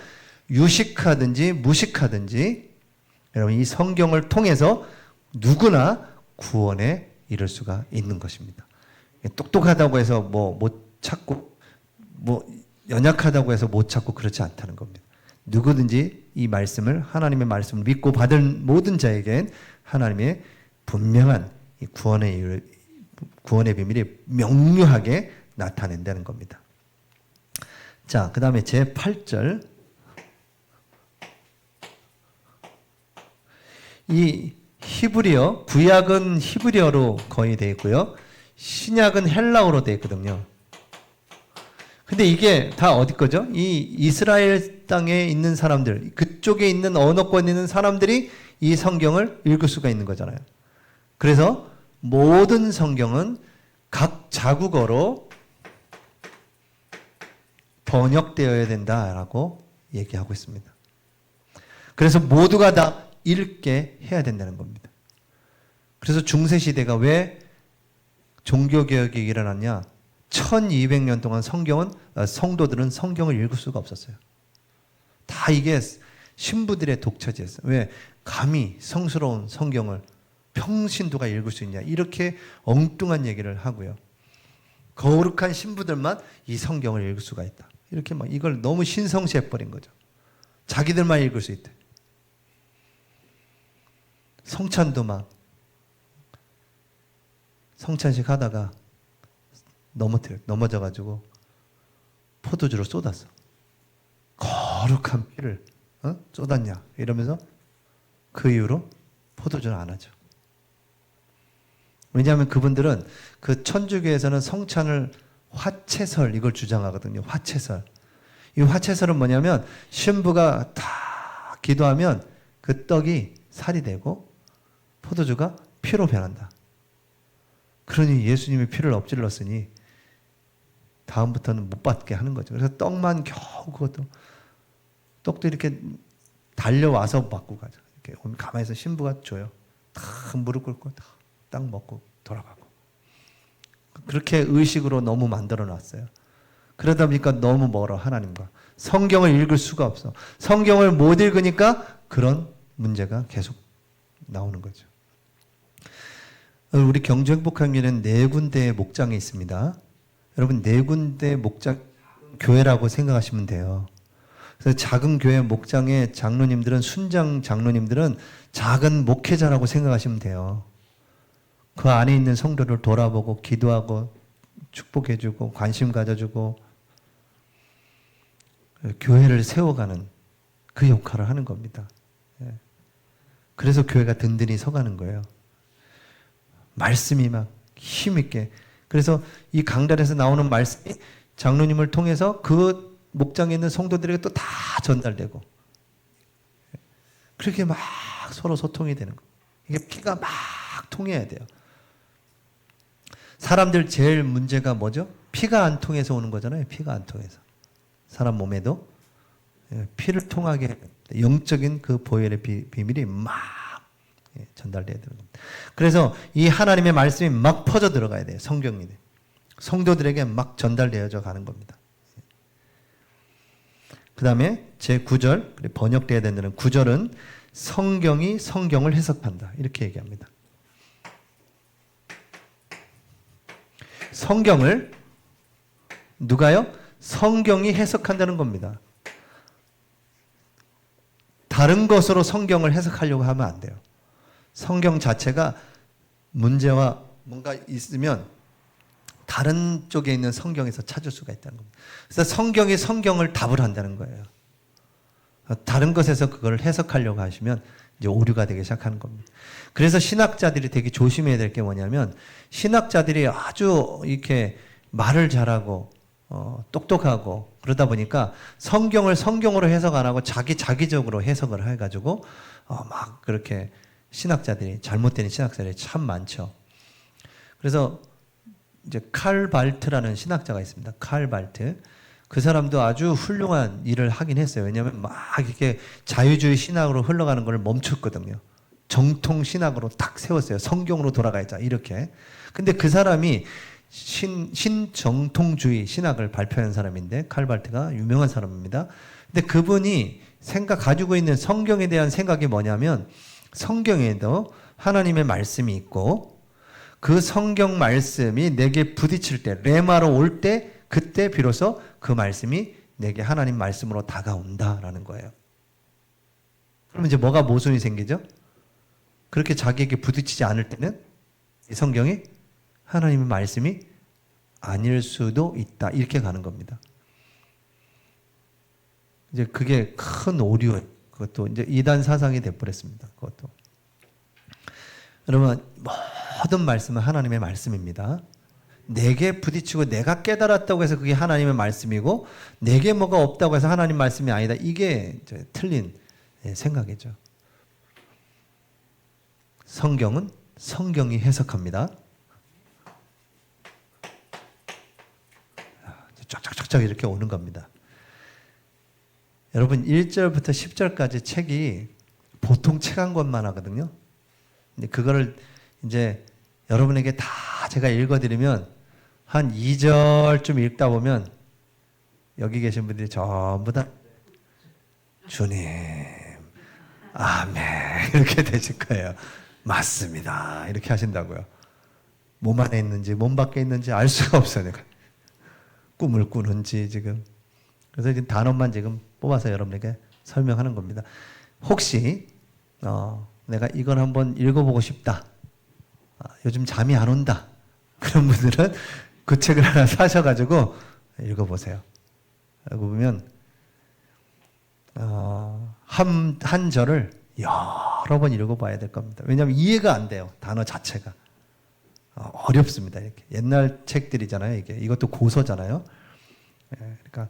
유식하든지 무식하든지 여러분 이 성경을 통해서 누구나 구원에 이를 수가 있는 것입니다. 똑똑하다고 해서 못 찾고 연약하다고 해서 못 찾고 그렇지 않다는 겁니다. 누구든지 이 말씀을 하나님의 말씀을 믿고 받은 모든 자에겐 하나님의 분명한 이 구원의 비밀이 명료하게 나타낸다는 겁니다. 자, 그 다음에 제 8절. 이 히브리어, 구약은 히브리어로 거의 되어 있고요. 신약은 헬라어로 되어 있거든요. 근데 이게 다 어디 거죠? 이 이스라엘 땅에 있는 사람들, 그쪽에 있는 언어권에 있는 사람들이 이 성경을 읽을 수가 있는 거잖아요. 그래서 모든 성경은 각 자국어로 번역되어야 된다라고 얘기하고 있습니다. 그래서 모두가 다 읽게 해야 된다는 겁니다. 그래서 중세시대가 왜 종교개혁이 일어났냐? 1200년 동안 성도들은 성경을 읽을 수가 없었어요. 다 이게 신부들의 독처지였어요. 왜? 감히 성스러운 성경을 평신도가 읽을 수 있냐? 이렇게 엉뚱한 얘기를 하고요. 거룩한 신부들만 이 성경을 읽을 수가 있다. 이렇게 막 이걸 너무 신성시해버린 거죠. 자기들만 읽을 수 있대. 성찬도 막 성찬식 하다가 넘어져가지고 포도주를 쏟았어. 거룩한 피를 쏟았냐 이러면서 그 이후로 포도주는 안 하죠. 왜냐하면 그분들은 그 천주교에서는 성찬을 화채설 이걸 주장하거든요. 화채설. 이 화채설은 뭐냐면 신부가 다 기도하면 그 떡이 살이 되고 포도주가 피로 변한다. 그러니 예수님이 피를 엎질렀으니 다음부터는 못 받게 하는 거죠. 그래서 떡만 겨우 그것도 떡도 이렇게 달려와서 받고 가죠. 이렇게 가만히 있어 신부가 줘요. 다 무릎 꿇고 딱 먹고 돌아가고. 그렇게 의식으로 너무 만들어 놨어요. 그러다 보니까 너무 멀어 하나님과. 성경을 읽을 수가 없어. 성경을 못 읽으니까 그런 문제가 계속 나오는 거죠. 우리 경주행복학교는 4군데의 목장이 있습니다. 여러분 4군데 목장 교회라고 생각하시면 돼요. 그래서 작은 교회 목장의 장로님들은 순장 장로님들은 작은 목회자라고 생각하시면 돼요. 그 안에 있는 성도를 돌아보고 기도하고 축복해주고 관심 가져주고 교회를 세워가는 그 역할을 하는 겁니다. 그래서 교회가 든든히 서가는 거예요. 말씀이 막 힘있게. 그래서 이 강단에서 나오는 말씀이 장로님을 통해서 그 목장에 있는 성도들에게 또 다 전달되고 그렇게 막 서로 소통이 되는 거예요. 이게 피가 막 통해야 돼요. 사람들 제일 문제가 뭐죠? 피가 안 통해서 오는 거잖아요. 피가 안 통해서. 사람 몸에도 피를 통하게 영적인 그 보혈의 비밀이 막 전달돼야 되는 겁니다. 그래서 이 하나님의 말씀이 막 퍼져 들어가야 돼요. 성경이. 성도들에게 막 전달되어져 가는 겁니다. 그 다음에 제9절 번역되어야 된다는 9절은 성경이 성경을 해석한다. 이렇게 얘기합니다. 성경을 누가요? 성경이 해석한다는 겁니다. 다른 것으로 성경을 해석하려고 하면 안 돼요. 성경 자체가 문제와 뭔가 있으면 다른 쪽에 있는 성경에서 찾을 수가 있다는 겁니다. 그래서 성경이 성경을 답을 한다는 거예요. 다른 것에서 그걸 해석하려고 하시면 이제 오류가 되기 시작하는 겁니다. 그래서 신학자들이 되게 조심해야 될 게 뭐냐면 신학자들이 아주 이렇게 말을 잘하고 똑똑하고 그러다 보니까 성경을 성경으로 해석 안 하고 자기적으로 해석을 해가지고 막 그렇게 신학자들이 잘못된 신학자들이 참 많죠. 그래서 이제 칼 발트라는 신학자가 있습니다. 칼 발트. 그 사람도 아주 훌륭한 일을 하긴 했어요. 왜냐하면 막 이렇게 자유주의 신학으로 흘러가는 걸 멈췄거든요. 정통 신학으로 딱 세웠어요. 성경으로 돌아가자 이렇게. 근데 그 사람이 신정통주의 신학을 발표한 사람인데 칼 발트가 유명한 사람입니다. 근데 그분이 가지고 있는 성경에 대한 생각이 뭐냐면 성경에도 하나님의 말씀이 있고 그 성경 말씀이 내게 부딪힐 때 레마로 올 때 그때 비로소 그 말씀이 내게 하나님 말씀으로 다가온다라는 거예요. 그러면 이제 뭐가 모순이 생기죠? 그렇게 자기에게 부딪히지 않을 때는 이 성경이 하나님의 말씀이 아닐 수도 있다. 이렇게 가는 겁니다. 이제 그게 큰 오류, 그것도 이제 이단 사상이 돼버렸습니다. 그것도. 여러분, 모든 말씀은 하나님의 말씀입니다. 내게 부딪히고 내가 깨달았다고 해서 그게 하나님의 말씀이고 내게 뭐가 없다고 해서 하나님 말씀이 아니다. 이게 틀린 생각이죠. 성경은 성경이 해석합니다. 쫙쫙쫙쫙 이렇게 오는 겁니다. 여러분 1절부터 10절까지 책이 보통 책 한 권만 하거든요. 근데 그거를 이제 여러분에게 다 제가 읽어드리면 한 2절쯤 읽다 보면 여기 계신 분들이 전부 다 주님, 아멘 이렇게 되실 거예요. 맞습니다. 이렇게 하신다고요. 몸 안에 있는지 몸 밖에 있는지 알 수가 없어요. 내가. 꿈을 꾸는지 지금. 그래서 지금 단어만 지금 뽑아서 여러분에게 설명하는 겁니다. 혹시 내가 이걸 한번 읽어보고 싶다. 요즘 잠이 안 온다. 그런 분들은 그 책을 하나 사셔가지고 읽어보세요. 읽어보면 한 절을 여러 번 읽어봐야 될 겁니다. 왜냐하면 이해가 안 돼요. 단어 자체가. 어렵습니다. 이렇게. 옛날 책들이잖아요. 이게. 이것도 고서잖아요. 그러니까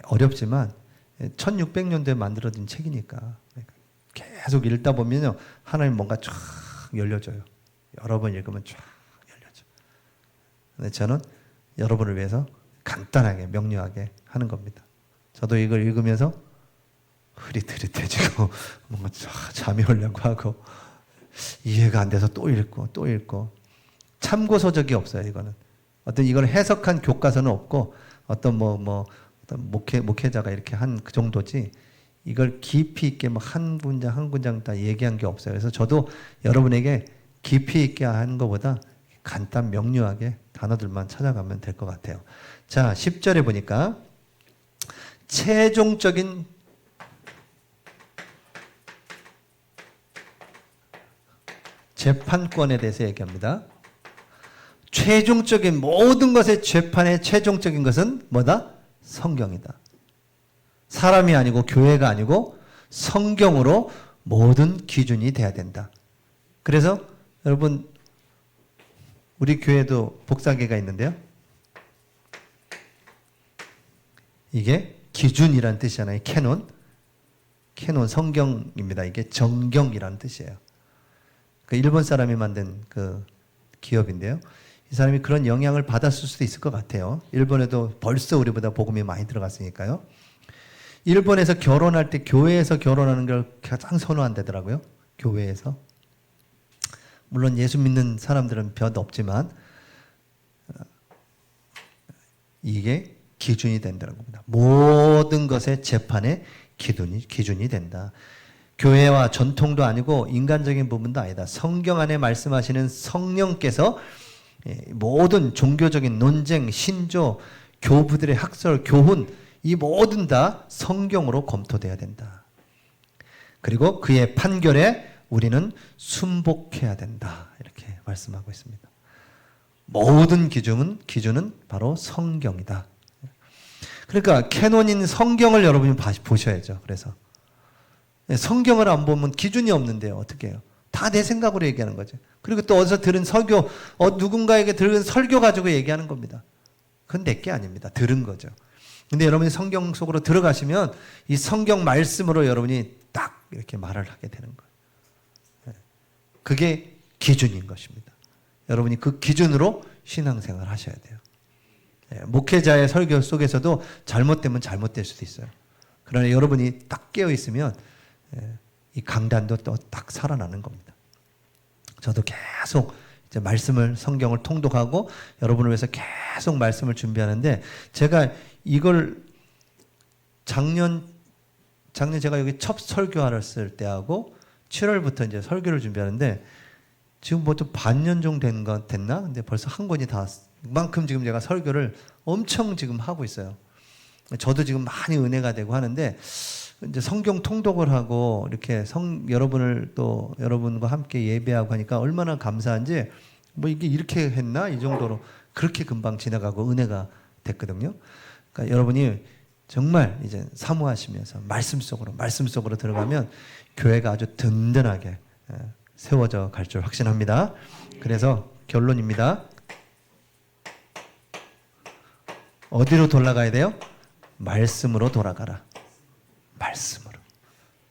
어렵지만 1600년도에 만들어진 책이니까 계속 읽다 보면요 하나님 뭔가 쫙 열려져요. 여러 번 읽으면 쫙 열려져. 근데 저는 여러분을 위해서 간단하게 명료하게 하는 겁니다. 저도 이걸 읽으면서 흐릿흐릿해지고 뭔가 잠이 오려고 하고 이해가 안 돼서 또 읽고 또 읽고 참고서적이 없어요. 이거는 어떤 이걸 해석한 교과서는 없고 어떤 어떤 목회자가 이렇게 한 그 정도지 이걸 깊이 있게 한 문장 한 문장 다 얘기한 게 없어요. 그래서 저도 여러분에게 깊이 있게 하는 것보다 간단 명료하게 단어들만 찾아가면 될 것 같아요. 자, 10절에 보니까 최종적인 재판권에 대해서 얘기합니다. 최종적인 모든 것의 재판의 최종적인 것은 뭐다? 성경이다. 사람이 아니고 교회가 아니고 성경으로 모든 기준이 돼야 된다. 그래서 여러분 우리 교회도 복사계가 있는데요. 이게 기준이라는 뜻이잖아요. 캐논 성경입니다. 이게 정경이라는 뜻이에요. 그 일본 사람이 만든 그 기업인데요. 이 사람이 그런 영향을 받았을 수도 있을 것 같아요. 일본에도 벌써 우리보다 복음이 많이 들어갔으니까요. 일본에서 결혼할 때 교회에서 결혼하는 걸 가장 선호한다더라고요. 교회에서. 물론 예수 믿는 사람들은 몇 없지만 이게 기준이 된다는 겁니다. 모든 것의 재판의 기준이 된다. 교회와 전통도 아니고 인간적인 부분도 아니다. 성경 안에 말씀하시는 성령께서 모든 종교적인 논쟁, 신조, 교부들의 학설, 교훈 이 모든 다 성경으로 검토돼야 된다. 그리고 그의 판결에 우리는 순복해야 된다. 이렇게 말씀하고 있습니다. 모든 기준은 바로 성경이다. 그러니까 캐논인 성경을 여러분이 보셔야죠. 그래서 성경을 안 보면 기준이 없는데요. 어떻게 해요? 다 내 생각으로 얘기하는 거죠. 그리고 또 어디서 들은 설교, 누군가에게 들은 설교 가지고 얘기하는 겁니다. 그건 내 게 아닙니다. 들은 거죠. 근데 여러분이 성경 속으로 들어가시면 이 성경 말씀으로 여러분이 딱 이렇게 말을 하게 되는 거예요. 그게 기준인 것입니다. 여러분이 그 기준으로 신앙생활 하셔야 돼요. 목회자의 설교 속에서도 잘못되면 잘못될 수도 있어요. 그러나 여러분이 딱 깨어 있으면 이 강단도 또 딱 살아나는 겁니다. 저도 계속 이제 성경을 통독하고 여러분을 위해서 계속 말씀을 준비하는데 제가 이걸 작년 제가 여기 첫 설교하랬을 때하고 7월부터 이제 설교를 준비하는데 지금 뭐 좀 반년 정도 됐나? 근데 벌써 한 권이 다 그만큼 지금 제가 설교를 엄청 지금 하고 있어요. 저도 지금 많이 은혜가 되고 하는데 이제 성경 통독을 하고 이렇게 여러분과 함께 예배하고 하니까 얼마나 감사한지 뭐 이게 이렇게 했나? 이 정도로 그렇게 금방 지나가고 은혜가 됐거든요. 그러니까 여러분이 정말 이제 사모하시면서 말씀 속으로 들어가면 교회가 아주 든든하게 세워져 갈 줄 확신합니다. 그래서 결론입니다. 어디로 돌아가야 돼요? 말씀으로 돌아가라. 말씀으로.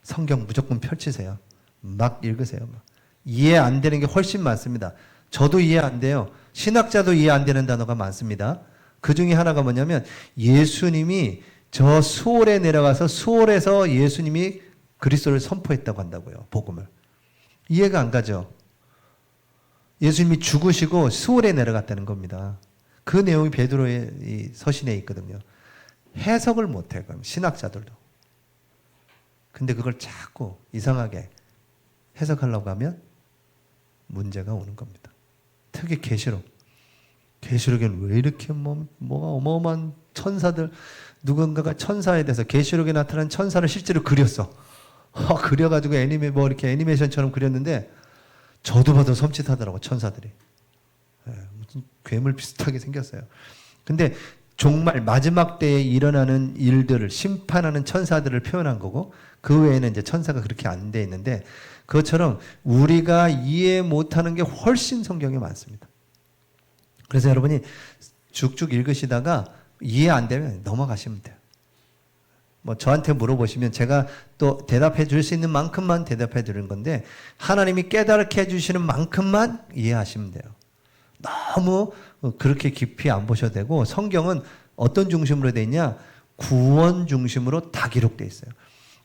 성경 무조건 펼치세요. 막 읽으세요. 이해 안 되는 게 훨씬 많습니다. 저도 이해 안 돼요. 신학자도 이해 안 되는 단어가 많습니다. 그 중에 하나가 뭐냐면 예수님이 저 수월에 내려가서 수월에서 예수님이 그리스도를 선포했다고 한다고요. 복음을. 이해가 안 가죠. 예수님이 죽으시고 수월에 내려갔다는 겁니다. 그 내용이 베드로의 이 서신에 있거든요. 해석을 못해요. 그럼 신학자들도. 근데 그걸 자꾸 이상하게 해석하려고 하면 문제가 오는 겁니다. 특히 계시록에는 왜 이렇게 뭐가 어마어마한 천사들, 누군가가 천사에 대해서 계시록에 나타난 천사를 실제로 그렸어. 그려가지고 이렇게 애니메이션처럼 그렸는데 저도 봐도 섬찟하더라고 천사들이. 무슨 괴물 비슷하게 생겼어요. 근데 정말 마지막 때에 일어나는 일들을 심판하는 천사들을 표현한 거고 그 외에는 이제 천사가 그렇게 안 돼 있는데 그것처럼 우리가 이해 못하는 게 훨씬 성경에 많습니다. 그래서 여러분이 쭉쭉 읽으시다가 이해 안 되면 넘어가시면 돼요. 뭐 저한테 물어보시면 제가 또 대답해 줄 수 있는 만큼만 대답해 드리는 건데 하나님이 깨닫게 해주시는 만큼만 이해하시면 돼요. 너무 그렇게 깊이 안 보셔도 되고 성경은 어떤 중심으로 되어 있냐? 구원 중심으로 다 기록되어 있어요.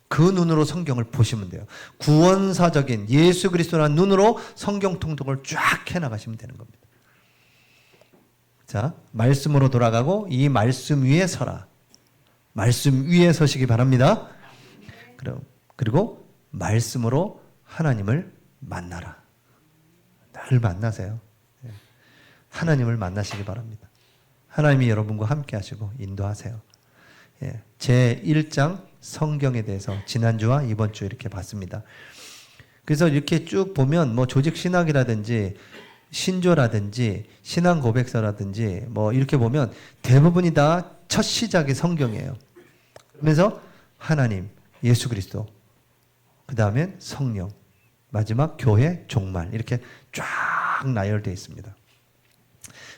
그 눈으로 성경을 보시면 돼요. 구원사적인 예수 그리스도라는 눈으로 성경 통독을 쫙 해나가시면 되는 겁니다. 자, 말씀으로 돌아가고 이 말씀 위에 서라. 말씀 위에 서시기 바랍니다. 그리고 말씀으로 하나님을 만나라. 늘 만나세요. 하나님을 만나시기 바랍니다. 하나님이 여러분과 함께 하시고 인도하세요. 제 1장 성경에 대해서 지난주와 이번 주 이렇게 봤습니다. 그래서 이렇게 쭉 보면 뭐 조직신학이라든지 신조라든지 신앙 고백서라든지 뭐 이렇게 보면 대부분이 다 첫 시작이 성경이에요. 그러면서 하나님, 예수 그리스도, 그 다음엔 성령, 마지막 교회, 종말 이렇게 쫙 나열되어 있습니다.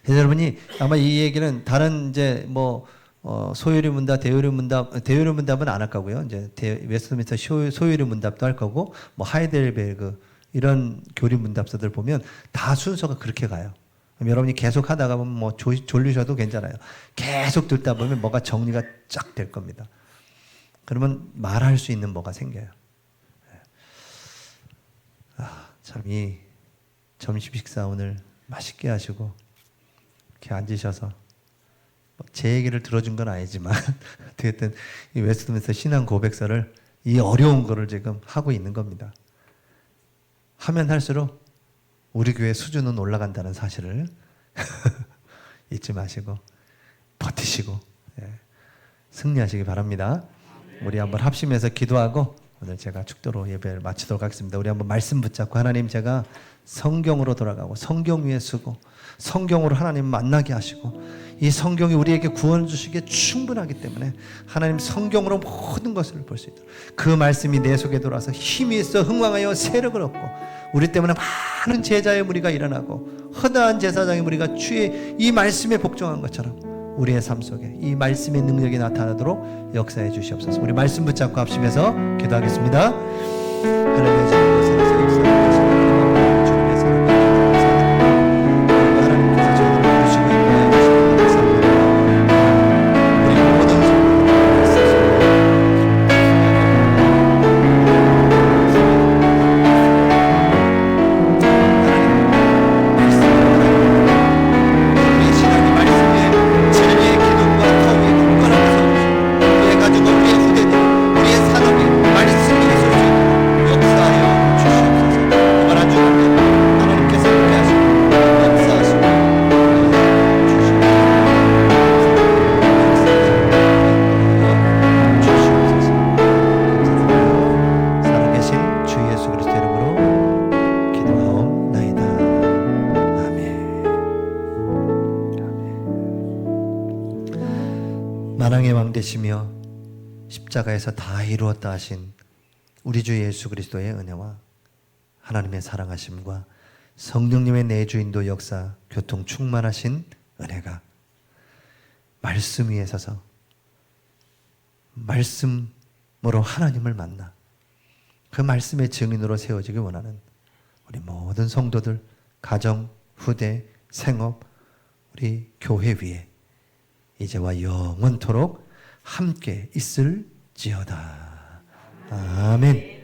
그래서 여러분이 아마 이 얘기는 다른 이제 뭐 소요리 문답, 대요리 문답은 안 할 거고요. 이제 웨스트민스터 소요리 문답도 할 거고, 뭐 하이델베르그 이런 교리 문답서들 보면 다 순서가 그렇게 가요. 여러분이 계속 하다가 보면 뭐 졸리셔도 괜찮아요. 계속 듣다 보면 뭐가 정리가 쫙 될 겁니다. 그러면 말할 수 있는 뭐가 생겨요. 참 이 점심 식사 오늘 맛있게 하시고 이렇게 앉으셔서 제 얘기를 들어준 건 아니지만 어쨌든 이 웨스트민스터 신앙 고백서를 이 어려운 거를 지금 하고 있는 겁니다. 하면 할수록 우리 교회 수준은 올라간다는 사실을 잊지 마시고 버티시고 승리하시기 바랍니다. 우리 한번 합심해서 기도하고 오늘 제가 축도로 예배를 마치도록 하겠습니다. 우리 한번 말씀 붙잡고 하나님 제가 성경으로 돌아가고 성경 위에 서고 성경으로 하나님 만나게 하시고 이 성경이 우리에게 구원 주시기에 충분하기 때문에 하나님 성경으로 모든 것을 볼 수 있도록 그 말씀이 내 속에 들어와서 힘이 있어 흥왕하여 세력을 얻고 우리 때문에 많은 제자의 무리가 일어나고 허다한 제사장의 무리가 주의 이 말씀에 복종한 것처럼 우리의 삶 속에 이 말씀의 능력이 나타나도록 역사해 주시옵소서. 우리 말씀 붙잡고 합심해서 기도하겠습니다. 하나님의 주님께서 역사해 주시옵소서. 만왕의 왕 되시며 십자가에서 다 이루었다 하신 우리 주 예수 그리스도의 은혜와 하나님의 사랑하심과 성령님의 내주인도 역사 교통 충만하신 은혜가 말씀 위에 서서 말씀으로 하나님을 만나 그 말씀의 증인으로 세워지길 원하는 우리 모든 성도들, 가정, 후대, 생업, 우리 교회 위에 이제와 영원토록 함께 있을지어다. 아멘.